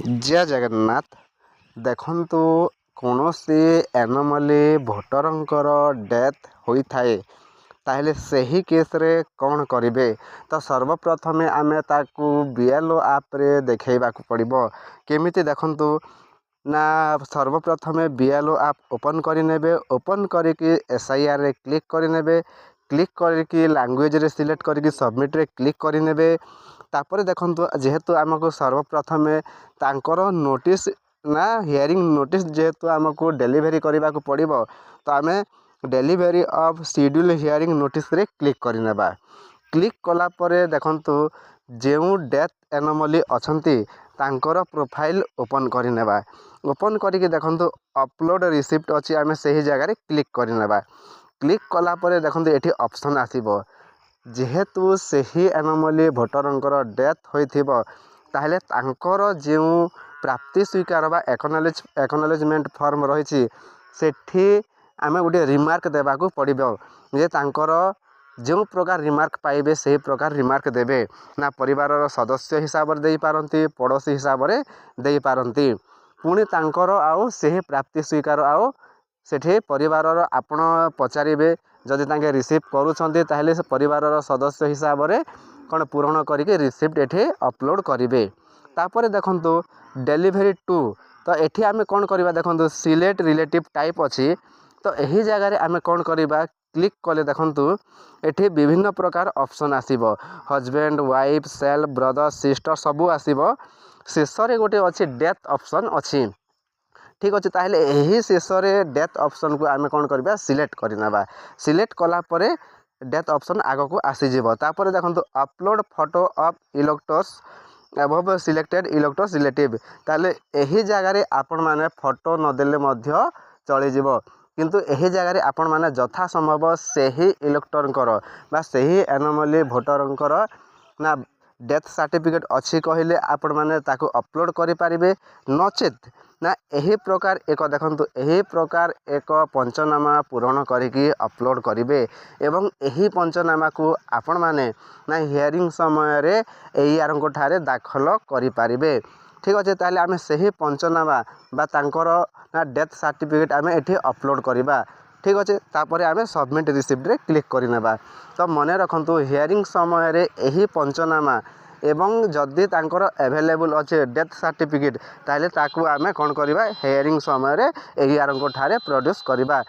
जय जगन्नाथ। देखंतु कौनसी एनोमली भोटरंकर डेथ होइथाए ताहले सही केस रे कौन करिवे। तो सर्वप्रथमे आमे ताकू बीएलओ आप रे देखैबाकू पड़िबो। केमिति देखंतु ना सर्वप्रथमे बीएलओ आप ओपन करिनेबे। ओपन करिकी एसआईआर रे क्लिक करिनेबे। क्लिक करिकी लैंग्वेज रे सिलेक्ट करिकी सबमिट रे क्लिक करिनेबे। तापर देखंतु जेहेतु आमको सर्वप्रथमे तांकर नोटिस ना हियरिंग नोटिस जेहेतु आमको डेलीवरी करने को पड़ो तो आम delivery of schedule hearing notice रे क्लिक करनेबा। क्लिक कला परे देखंतु जो डेथ एनोमली अच्छी तांकर प्रोफाइल ओपन करनेबा। ओपन करके देखंतु अपलोड रिसिप्ट अच्छी आम से ही जगह क्लिक करनेबा। क्लिक कला परे देखंतु एठी ऑप्शन आसीबो जेहेतु सही एनोमली भोटरंकर डेथ होइथिबो ताहले तांकर जो प्राप्ति स्वीकार बा एक्नॉलेजमेंट फॉर्म रही सेठी आमे गोटे रिमार्क देबाकू पड़िबो जे तांकर जो प्रकार रिमार्क पाइबे से प्रकार रिमार्क देबे ना परिवार सदस्य हिसाब से दे पारंती पड़ोसी हिसाब से दे पारंती। पुणी तांकर आउ से प्राप्ति स्वीकार आउ सेठी परिवार आपण पचारे जदि तांके रिसीव करूछंती ताहले से परिवार सदस्य हिसाब से कौन पूरण करके रिसिप्ट एठी अपलोड करेंगे। तापर देखंतु डेलीवरी टू तो एठी आमे कौन करवा देखंतु सिलेक्ट रिलेटिव टाइप अच्छी तो यही जगह आमे कौन करवा क्लिक कले देखंतु एठी विभिन्न प्रकार ऑप्शन आसीबो husband wife self brother sister सबू आसीबो। शेष रे गोटे अच्छी डेथ ऑप्शन अच्छी ठीक अच्छे ताहले यही शेष रे डेथ ऑप्शन को आमे कौन करवा सिलेक्ट करनेबा। सिलेक्ट कला परे डेथ ऑप्शन आग को आसीजिबो। तापर देखंतु upload photo of electors above selected electors relative ताले यही जगह आपण माने फोटो नदेले मध्य चलीजिबो किंतु यही जगह आपण माने यथा संभव सही इलेक्टरंकर बा सही एनोमली भोटरंकर ना डेथ सर्टिफिकेट अच्छी कहले आपण माने ताको अपलोड करि पारिबे नचेत ना यही प्रकार एक देखंतु यही प्रकार एक पंचनामा पूरण करिकी अपलोड करिवे एवं यही पंचनामा को आपण माने ना हियरिंग समय रे एई आरंको ठारे दाखल करि पारिबे। ठीक अच्छे ताहले आमे सही पंचनामा बा तांकर ना डेथ सर्टिफिकेट आमे एठी अपलोड करिबा। ठीक अच्छे तापर आमे सबमिट रिसिप्ट रे क्लिक करिनेबा। तो मने रखंतु हियरिंग समय रे एही पंचनामा एवं जदि तांकर अवेलेबल अच्छे डेथ सर्टिफिकेट ताहले ताकू आमे कौन करवा हियरिंग समय रे एही आरंको ठारे प्रोड्यूस करवा।